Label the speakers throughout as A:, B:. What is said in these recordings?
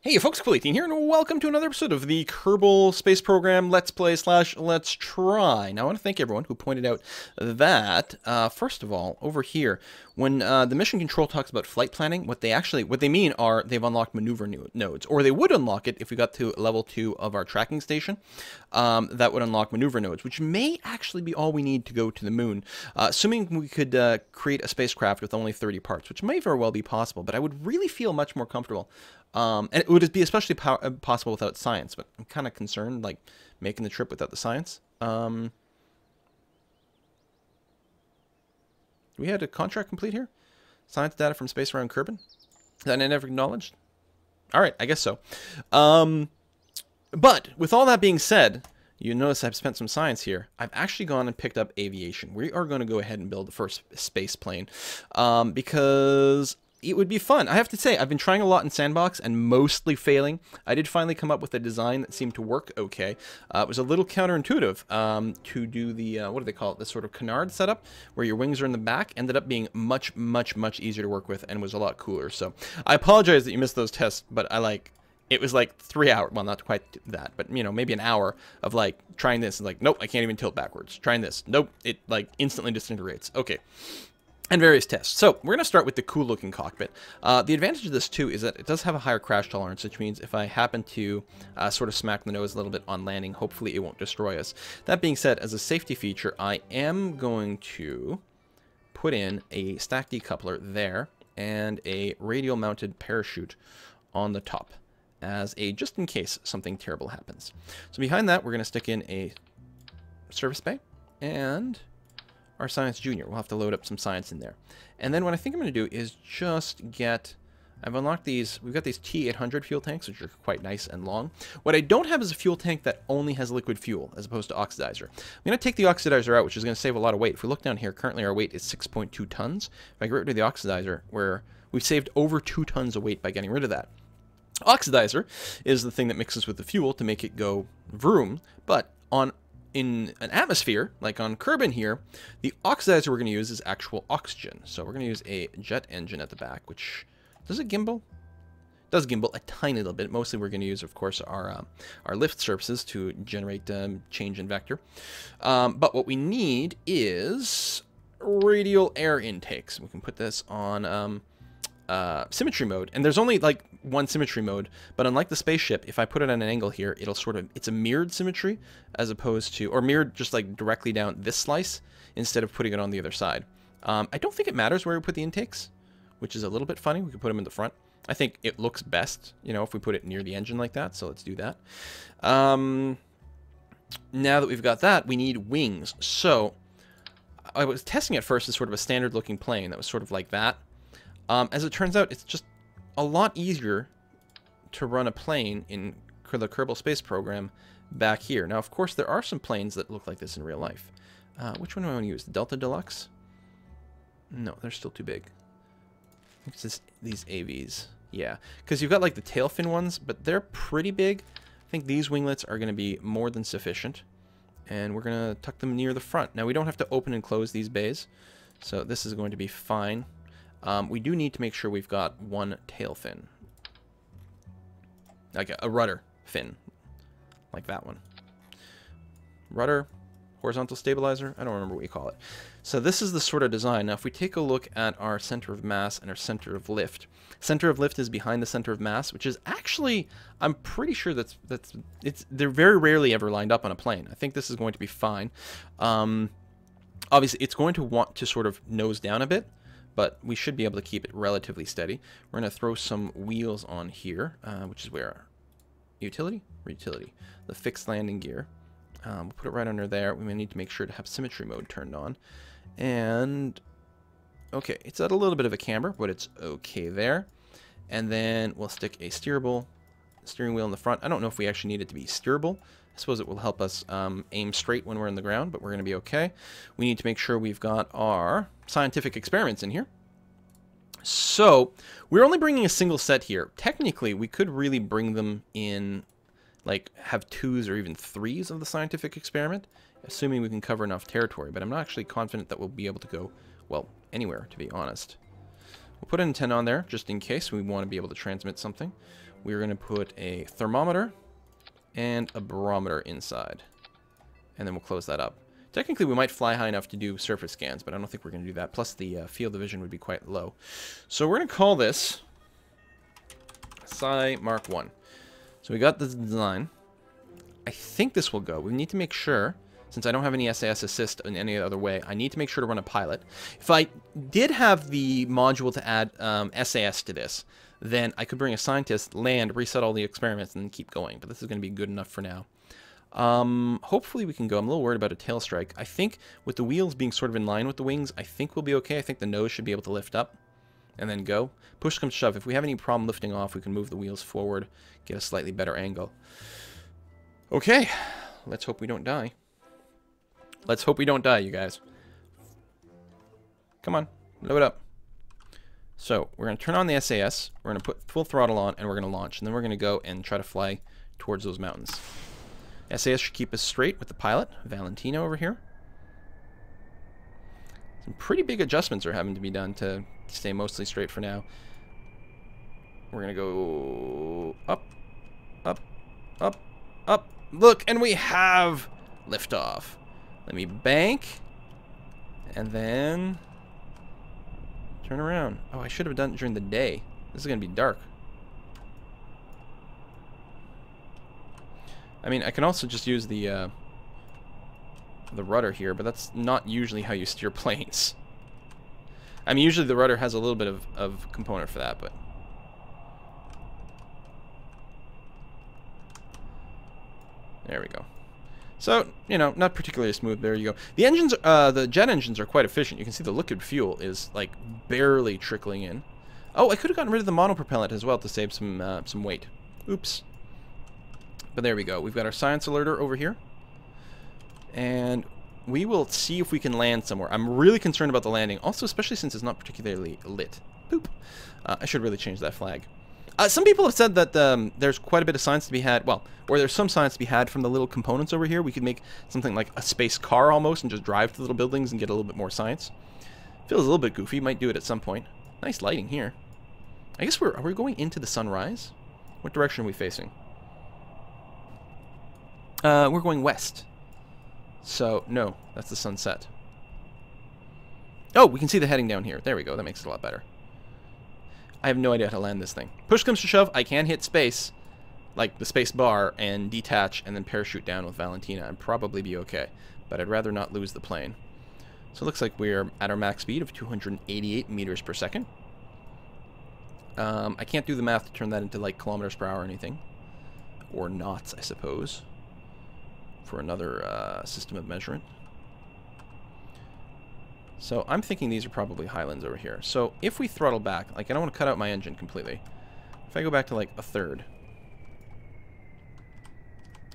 A: Hey folks, Cool18 here, and welcome to another episode of the Kerbal Space Program Let's Play / Let's Try. Now, I want to thank everyone who pointed out that, first of all, over here, when the mission control talks about flight planning, what they mean are they've unlocked maneuver nodes, or they would unlock it if we got to level 2 of our tracking station. That would unlock maneuver nodes, which may actually be all we need to go to the moon, assuming we could create a spacecraft with only 30 parts, which may very well be possible, but I would really feel much more comfortable. And it would be especially possible without science, but I'm kind of concerned, like, making the trip without the science. We had a contract complete here? Science data from space around Kerbal? That I never acknowledged? Alright, I guess so. But, with all that being said, you notice I've spent some science here. I've actually gone and picked up aviation. We are going to go ahead and build the first space plane. Because it would be fun. I have to say, I've been trying a lot in Sandbox and mostly failing. I did finally come up with a design that seemed to work okay. It was a little counterintuitive to do the, what do they call it, this sort of canard setup, where your wings are in the back. Ended up being much easier to work with and was a lot cooler. So I apologize that you missed those tests, but it was like 3 hours, well, not quite that, but, you know, maybe an hour of, like, trying this and, like, nope, I can't even tilt backwards. Trying this, nope, it, like, instantly disintegrates. Okay. And various tests. So, we're going to start with the cool-looking cockpit. The advantage of this, too, is that it does have a higher crash tolerance, which means if I happen to sort of smack the nose a little bit on landing, hopefully it won't destroy us. That being said, as a safety feature, I am going to put in a stack decoupler there and a radial-mounted parachute on the top as a just in case something terrible happens. So behind that, we're going to stick in a service bay and our Science Junior. We'll have to load up some science in there. And then what I think I'm going to do is just get... I've unlocked these... We've got these T800 fuel tanks, which are quite nice and long. What I don't have is a fuel tank that only has liquid fuel, as opposed to oxidizer. I'm going to take the oxidizer out, which is going to save a lot of weight. If we look down here, currently our weight is 6.2 tons. If I get rid of the oxidizer, we've saved over 2 tons of weight by getting rid of that. Oxidizer is the thing that mixes with the fuel to make it go vroom, but in an atmosphere, like on Kerbal here, the oxidizer we're going to use is actual oxygen. So we're going to use a jet engine at the back, which, does it gimbal? It does gimbal a tiny little bit. Mostly we're going to use, of course, our lift surfaces to generate change in vector. But what we need is radial air intakes. We can put this on symmetry mode, and there's only like one symmetry mode, but unlike the spaceship, if I put it at an angle here, it'll sort of, it's a mirrored symmetry as opposed to, or mirrored just like directly down this slice instead of putting it on the other side. I don't think it matters where we put the intakes, which is a little bit funny. We could put them in the front. I think it looks best, you know, if we put it near the engine like that, so let's do that. Now that we've got that, we need wings. So I was testing at first as sort of a standard looking plane that was sort of like that. As it turns out, it's just a lot easier to run a plane in the Kerbal Space Program back here. Now, of course, there are some planes that look like this in real life. Which one do I want to use? The Delta Deluxe? No, they're still too big. It's just these AVs. Yeah, because you've got like the tail fin ones, but they're pretty big. I think these winglets are going to be more than sufficient. And we're going to tuck them near the front. Now, we don't have to open and close these bays, so this is going to be fine. We do need to make sure we've got one tail fin. Like a rudder fin. Like that one. Rudder, horizontal stabilizer, I don't remember what you call it. So this is the sort of design. Now if we take a look at our center of mass and our center of lift. Center of lift is behind the center of mass, which is actually, I'm pretty sure they're very rarely ever lined up on a plane. I think this is going to be fine. Obviously it's going to want to sort of nose down a bit, but we should be able to keep it relatively steady. We're going to throw some wheels on here, which is where? Utility? Utility. The fixed landing gear. We'll put it right under there. We may need to make sure to have symmetry mode turned on. And, okay, it's at a little bit of a camber, but it's okay there. And then we'll stick a steerable steering wheel in the front. I don't know if we actually need it to be steerable. I suppose it will help us aim straight when we're in the ground, but we're going to be okay. We need to make sure we've got our scientific experiments in here. So, we're only bringing a single set here. Technically, we could really bring them in, like, have 2s or even 3s of the scientific experiment, assuming we can cover enough territory. But I'm not actually confident that we'll be able to go, well, anywhere, to be honest. We'll put an antenna on there, just in case we want to be able to transmit something. we're going to put a thermometer and a barometer inside. And then we'll close that up. Technically, we might fly high enough to do surface scans, but I don't think we're going to do that. Plus, the field of vision would be quite low. So we're going to call this Sei Mk1. So we got the design. I think this will go. We need to make sure, since I don't have any SAS assist in any other way, I need to make sure to run a pilot. If I did have the module to add SAS to this, then I could bring a scientist, land, reset all the experiments, and then keep going. But this is going to be good enough for now. Hopefully we can go. I'm a little worried about a tail strike. I think with the wheels being sort of in line with the wings, I think we'll be okay. I think the nose should be able to lift up and then go. Push comes to shove. If we have any problem lifting off, we can move the wheels forward, get a slightly better angle. Okay, let's hope we don't die. Let's hope we don't die, you guys. Come on, load up. So we're going to turn on the SAS, we're going to put full throttle on, and we're going to launch. And then we're going to go and try to fly towards those mountains. SAS should keep us straight with the pilot, Valentina over here. Some pretty big adjustments are having to be done to stay mostly straight for now. We're going to go up, up, up, up. Look, and we have liftoff. Let me bank, and then turn around. Oh, I should have done it during the day. This is going to be dark. I mean, I can also just use the rudder here, but that's not usually how you steer planes. I mean, usually the rudder has a little bit of component for that, but... There we go. So, you know, not particularly smooth. There you go. The engines, the jet engines are quite efficient. You can see the liquid fuel is, like, barely trickling in. Oh, I could have gotten rid of the monopropellant as well to save some weight. Oops. But there we go. We've got our science alerter over here. And we will see if we can land somewhere. I'm really concerned about the landing. Also, especially since it's not particularly lit. Boop. I should really change that flag. Some people have said that there's quite a bit of science to be had, well, or there's some science to be had from the little components over here. We could make something like a space car almost and just drive to the little buildings and get a little bit more science. Feels a little bit goofy. Might do it at some point. Nice lighting here. I guess are we going into the sunrise? What direction are we facing? We're going west. So, no, that's the sunset. Oh, we can see the heading down here. There we go. That makes it a lot better. I have no idea how to land this thing. Push comes to shove, I can hit space, like the space bar, and detach, and then parachute down with Valentina, and probably be okay. But I'd rather not lose the plane. So it looks like we're at our max speed of 288 meters per second. I can't do the math to turn that into, like, kilometers per hour or anything. Or knots, I suppose. For another system of measurement. So I'm thinking these are probably highlands over here. So if we throttle back, like, I don't want to cut out my engine completely. If I go back to like a third,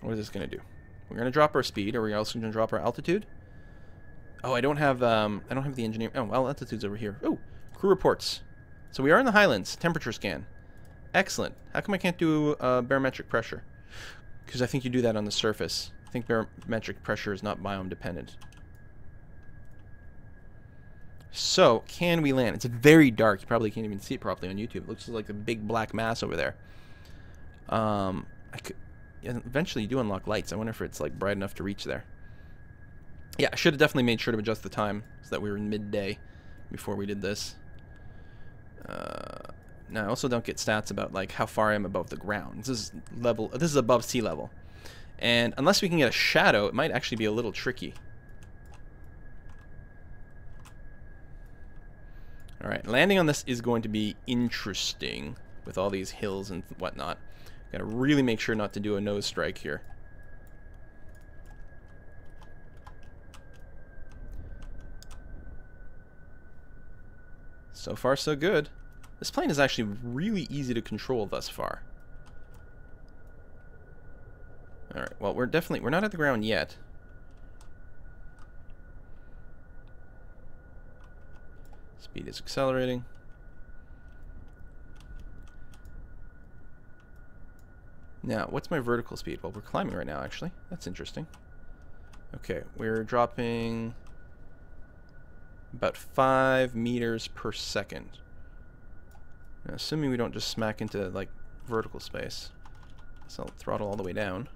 A: what is this going to do? We're going to drop our speed. Are we also going to drop our altitude? Oh, I don't have the engineer. Oh, well, altitude's over here. Oh, crew reports. So we are in the highlands. Temperature scan. Excellent. How come I can't do barometric pressure? Because I think you do that on the surface. I think barometric pressure is not biome dependent. So, can we land? It's very dark. You probably can't even see it properly on YouTube. It looks like a big black mass over there. Eventually, you do unlock lights. I wonder if it's like bright enough to reach there. Yeah, I should have definitely made sure to adjust the time so that we were in midday before we did this. Now, I also don't get stats about like how far I am above the ground. This is above sea level. And unless we can get a shadow, it might actually be a little tricky. Alright, landing on this is going to be interesting with all these hills and whatnot. Gotta really make sure not to do a nose strike here. So far, so good. This plane is actually really easy to control thus far. Alright, well, we're not at the ground yet. Speed is accelerating. Now, what's my vertical speed? Well, we're climbing right now, actually. That's interesting. Okay, we're dropping about 5 meters per second. Now, assuming we don't just smack into, like, vertical space. So I'll throttle all the way down.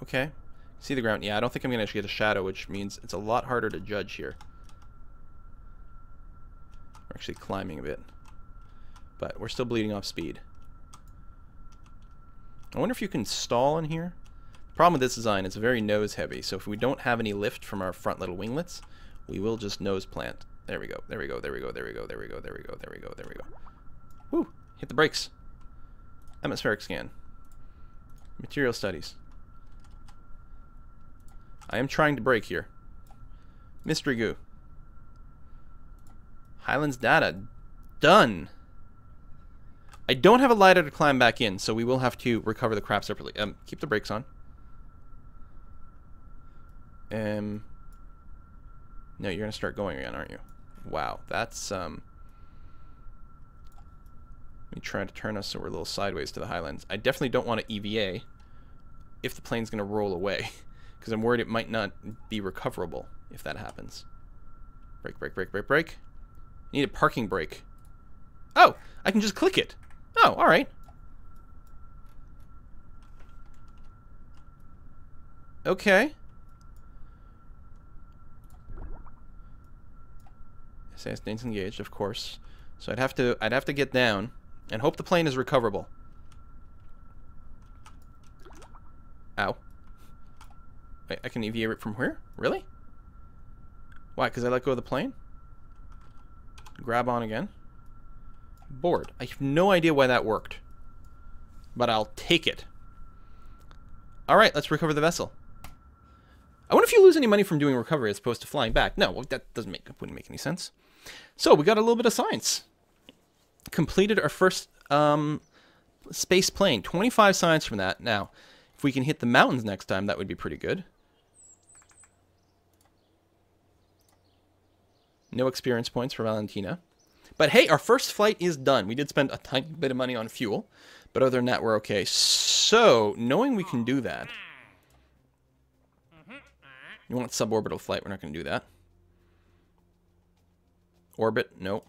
A: Okay. See the ground? Yeah, I don't think I'm going to actually get a shadow, which means it's a lot harder to judge here. We're actually climbing a bit. But we're still bleeding off speed. I wonder if you can stall in here. The problem with this design is very nose heavy, so if we don't have any lift from our front little winglets, we will just nose plant. There we go, there we go, there we go, there we go, there we go, there we go, there we go, there we go. Woo! Hit the brakes. Atmospheric scan. Material studies. I am trying to brake here. Mystery goo. Highlands data. Done. I don't have a ladder to climb back in, so we will have to recover the crap separately. Keep the brakes on. No, you're gonna start going again, aren't you? Wow, that's Let me try to turn us so we're a little sideways to the highlands. I definitely don't want to EVA if the plane's gonna roll away, because I'm worried it might not be recoverable if that happens. Brake, brake, brake, brake, brake. Need a parking brake. Oh, I can just click it. Oh, all right. Okay. SAS stays engaged, of course. So I'd have to get down and hope the plane is recoverable. Ow. Wait, I can EVA it from where? Really? Why? Because I let go of the plane? Grab on again. Board. I have no idea why that worked. But I'll take it. Alright, let's recover the vessel. I wonder if you lose any money from doing recovery as opposed to flying back. No, well, that wouldn't make any sense. So, we got a little bit of science. Completed our first space plane. 25 science from that. Now, if we can hit the mountains next time, that would be pretty good. No experience points for Valentina. But hey, our first flight is done. We did spend a tiny bit of money on fuel. But other than that, we're okay. So, knowing we can do that. You want suborbital flight, we're not going to do that. Orbit, no.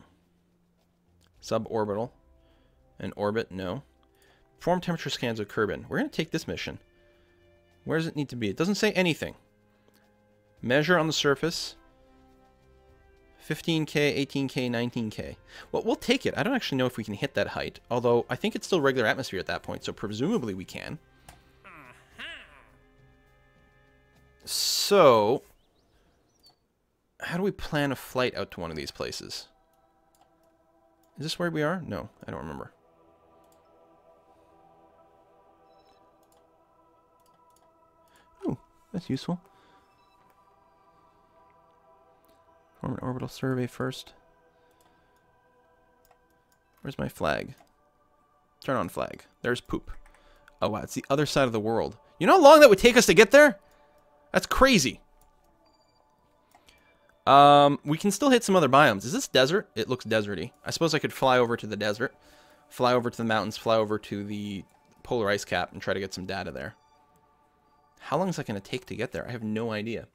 A: Suborbital. And orbit, no. Perform temperature scans of Kerbal. We're going to take this mission. Where does it need to be? It doesn't say anything. Measure on the surface. 15K, 18K, 19K. Well, we'll take it. I don't actually know if we can hit that height. Although, I think it's still regular atmosphere at that point, so presumably we can. So, how do we plan a flight out to one of these places? Is this where we are? No, I don't remember. Oh, that's useful. Form an orbital survey first. Where's my flag? Turn on flag. There's poop. Oh wow, it's the other side of the world. You know how long that would take us to get there? That's crazy. We can still hit some other biomes. Is this desert? It looks deserty. I suppose I could fly over to the desert, fly over to the mountains, fly over to the polar ice cap, and try to get some data there. How long is that going to take to get there? I have no idea.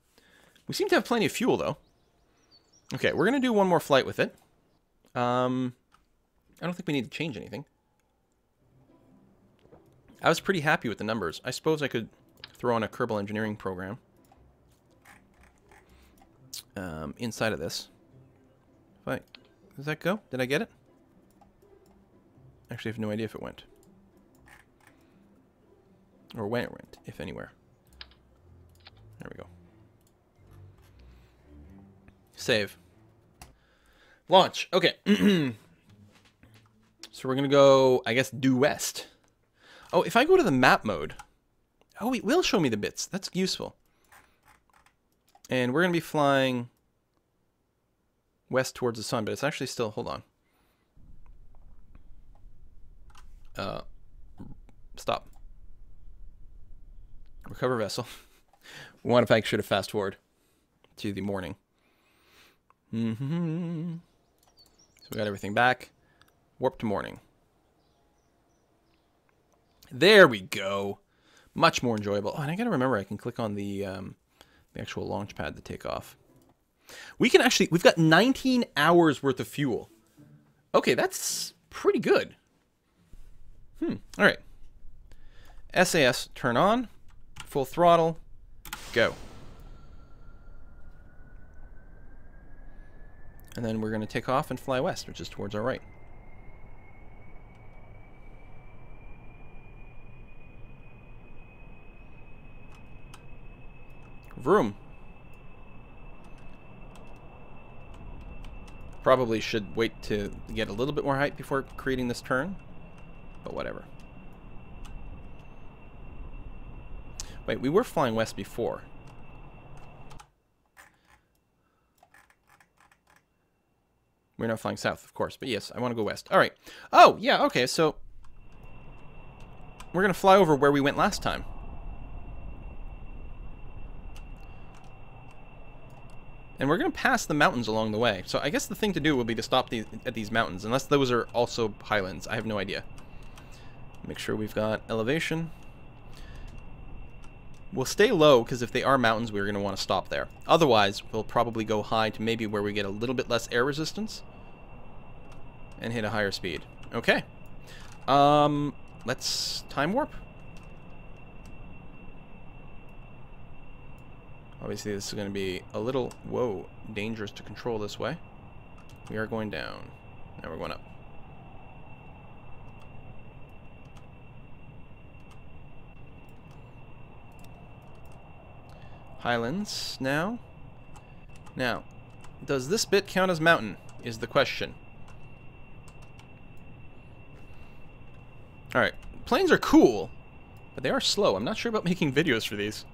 A: We seem to have plenty of fuel, though. Okay, we're going to do one more flight with it. I don't think we need to change anything. I was pretty happy with the numbers. I suppose I could throw in a Kerbal engineering program inside of this. Wait, does that go? Did I get it? Actually, I have no idea if it went. Or when it went, if anywhere. There we go. Save. Launch. Okay. So we're going to go, I guess, due west. Oh, if I go to the map mode... Oh, it will show me the bits. That's useful. And we're going to be flying west towards the sun, but it's actually still... Hold on. Stop. Recover vessel. We want to make sure to fast forward to the morning. So we got everything back. Warp to morning. There we go. Much more enjoyable. Oh, and I gotta remember I can click on the actual launch pad to take off. We can actually... We've got 19 hours worth of fuel. Okay, that's pretty good. All right. SAS, turn on. Full throttle. Go. And then we're going to take off and fly west, which is towards our right. Vroom. Probably should wait to get a little bit more height before creating this turn, but whatever. Wait, we were flying west before. We're not flying south, of course, but yes, I want to go west. All right. Oh, yeah, okay, so we're going to fly over where we went last time. And we're going to pass the mountains along the way. So I guess the thing to do will be to stop at these mountains, unless those are also highlands. I have no idea. Make sure we've got elevation. We'll stay low, because if they are mountains, we're going to want to stop there. Otherwise, we'll probably go high to maybe where we get a little bit less air resistance. And hit a higher speed. Okay. Let's time warp. Obviously, this is going to be a little, whoa, dangerous to control this way. We are going down. Now we're going up. Highlands now. Now, does this bit count as mountain, is the question. Alright, planes are cool, but they are slow. I'm not sure about making videos for these.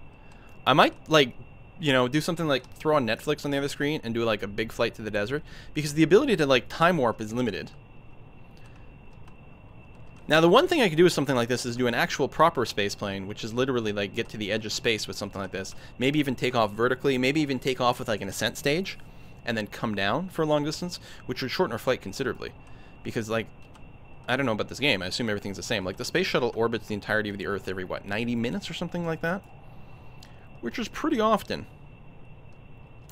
A: I might, like, you know, do something like throw on Netflix on the other screen and do like a big flight to the desert, because the ability to like time warp is limited. Now the one thing I could do with something like this is do an actual proper space plane, which is literally like get to the edge of space with something like this. Maybe even take off vertically, maybe even take off with like an ascent stage and then come down for a long distance, which would shorten our flight considerably. Because like, I don't know about this game, I assume everything's the same. Like the space shuttle orbits the entirety of the Earth every, what, 90 minutes or something like that? Which is pretty often.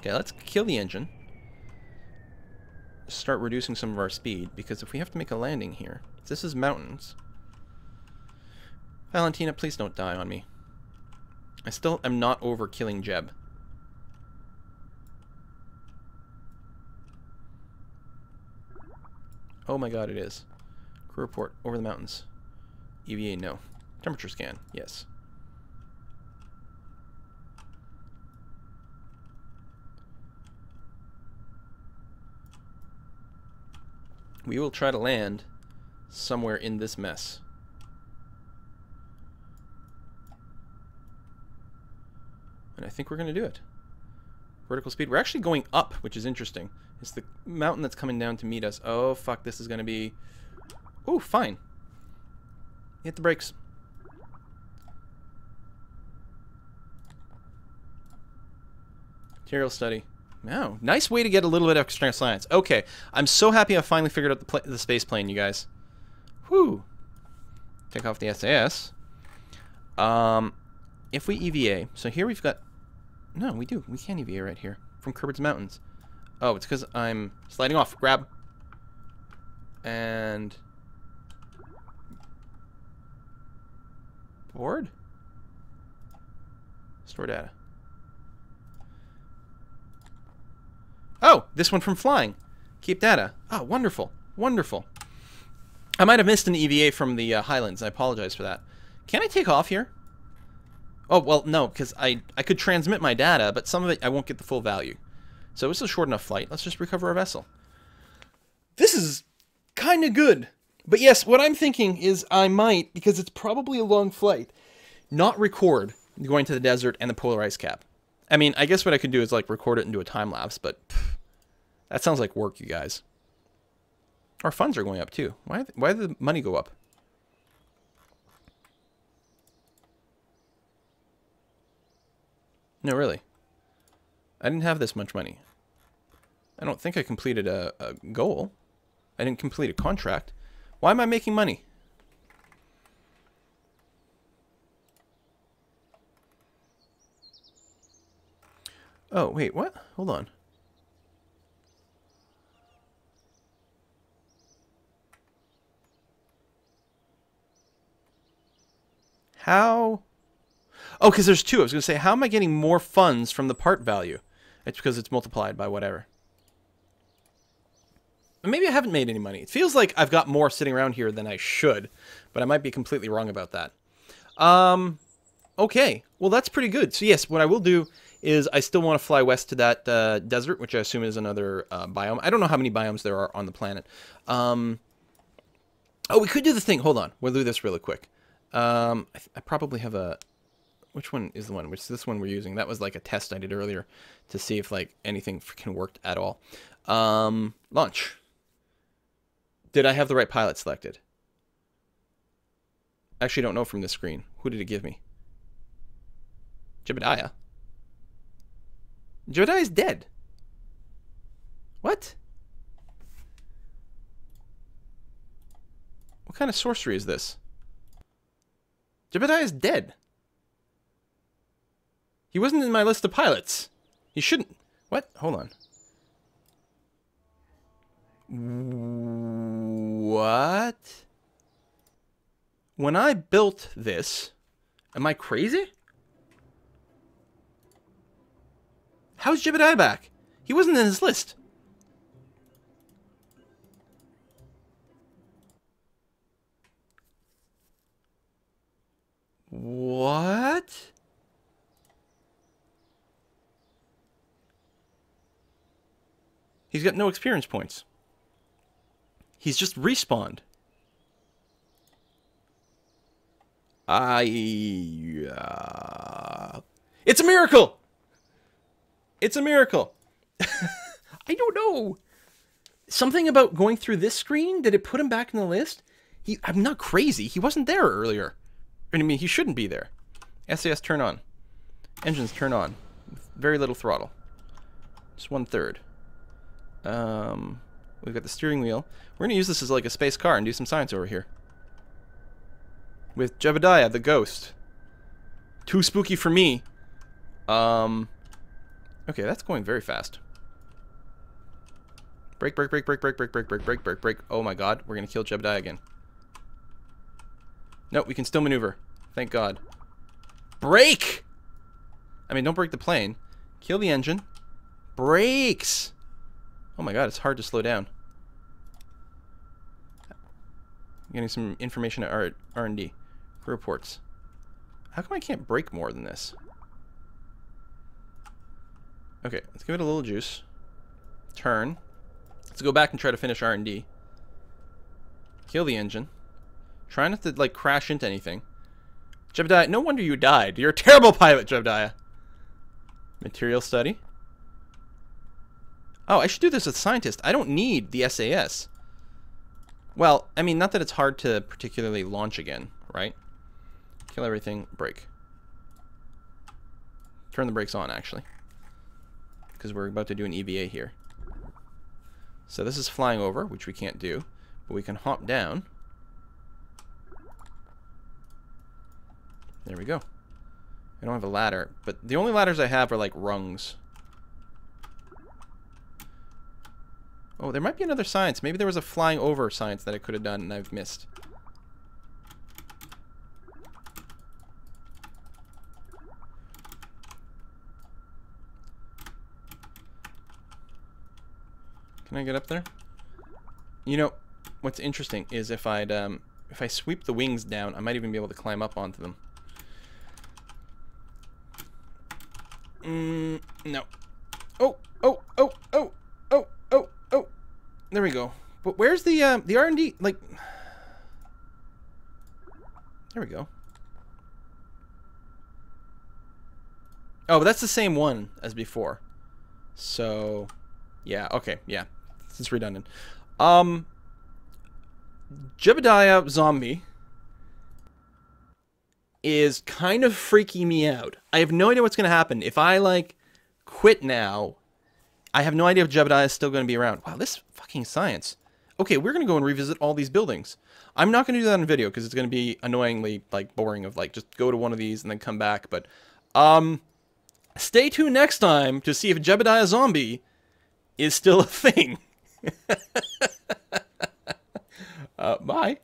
A: Okay, let's kill the engine. Start reducing some of our speed, because if we have to make a landing here, this is mountains. Valentina, please don't die on me. I still am not over killing Jeb. Oh my god, it is. Crew report, over the mountains. EVA, no. Temperature scan, yes. We will try to land somewhere in this mess. And I think we're going to do it. Vertical speed. We're actually going up, which is interesting. It's the mountain that's coming down to meet us. Oh, fuck. This is going to be... Oh, fine. Hit the brakes. Material study. Wow, nice way to get a little bit of extra science. Okay, I'm so happy I finally figured out the space plane, you guys. Whew. Take off the SAS. If we EVA, so here we've got... No, we do. We can EVA right here from Kerbal's Mountains. Oh, it's because I'm sliding off. Grab. And... Board? Store data. Oh, this one from flying. Keep data. Oh, wonderful. Wonderful. I might have missed an EVA from the Highlands. I apologize for that. Can I take off here? Oh, well, no, because I could transmit my data, but some of it I won't get the full value. So it's a short enough flight. Let's just recover our vessel. This is kind of good. But yes, what I'm thinking is I might, because it's probably a long flight, not record going to the desert and the polar ice cap. I mean, I guess what I could do is like record it and do a time lapse, but that sounds like work, you guys. Our funds are going up too. Why did the money go up? No, really. I didn't have this much money. I don't think I completed a goal. I didn't complete a contract. Why am I making money? Oh, wait, what? Hold on. How? Oh, because there's two. I was going to say, how am I getting more funds from the part value? It's because it's multiplied by whatever. Maybe I haven't made any money. It feels like I've got more sitting around here than I should, but I might be completely wrong about that. Okay. Well, that's pretty good. So yes, what I will do is I still want to fly west to that desert, which I assume is another biome. I don't know how many biomes there are on the planet. Oh, we could do the thing. Hold on. We'll do this really quick. I probably have a... Which one is the one? Which is this one we're using? That was like a test I did earlier to see if like anything freaking worked at all. Launch. Did I have the right pilot selected? I actually don't know from this screen. Who did it give me? Jebediah. Jebediah is dead. What? What kind of sorcery is this? Jebediah is dead. He wasn't in my list of pilots. He shouldn't. What? Hold on. What? When I built this, am I crazy? How's Jebediah back? He wasn't in his list. What? He's got no experience points. He's just respawned. It's a miracle! It's a miracle! I don't know. Something about going through this screen? Did it put him back in the list? I'm not crazy. He wasn't there earlier. I mean, he shouldn't be there. SAS turn on. Engines turn on. With very little throttle. Just 1/3. We've got the steering wheel. We're going to use this as like a space car and do some science over here. With Jebediah, the ghost. Too spooky for me. Okay, that's going very fast. Brake, brake, brake, brake, brake, brake, brake, brake, brake, brake, brake. Oh my god, we're going to kill Jebediah again. Nope, we can still maneuver. Thank god. Brake! I mean, don't break the plane. Kill the engine. Brakes! Oh my god, it's hard to slow down. I'm getting some information at R&D. Crew reports. How come I can't brake more than this? Okay, let's give it a little juice. Turn. Let's go back and try to finish R&D. Kill the engine. Try not to, like, crash into anything. Jebediah, no wonder you died. You're a terrible pilot, Jebediah. Material study. Oh, I should do this as a scientist. I don't need the SAS. Well, I mean, not that it's hard to particularly launch again, right? Kill everything, brake. Turn the brakes on, actually. Because we're about to do an EVA here. So this is flying over, which we can't do. But we can hop down. There we go. I don't have a ladder, but the only ladders I have are like rungs. Oh, there might be another science. Maybe there was a flying over science that I could have done and I've missed. Can I get up there? You know, what's interesting is if I sweep the wings down, I might even be able to climb up onto them. No. Oh, oh, oh, oh, oh, oh, oh. There we go. But where's the R&D? Like, there we go. Oh, but that's the same one as before. So, yeah, okay, yeah. It's redundant. Jebediah zombie is kind of freaking me out. I have no idea what's going to happen. If I, like, quit now, I have no idea if Jebediah is still going to be around. Wow, this fucking science. Okay, we're going to go and revisit all these buildings. I'm not going to do that in video because it's going to be annoyingly, like, boring of, like, just go to one of these and then come back. But, stay tuned next time to see if Jebediah zombie is still a thing. Bye.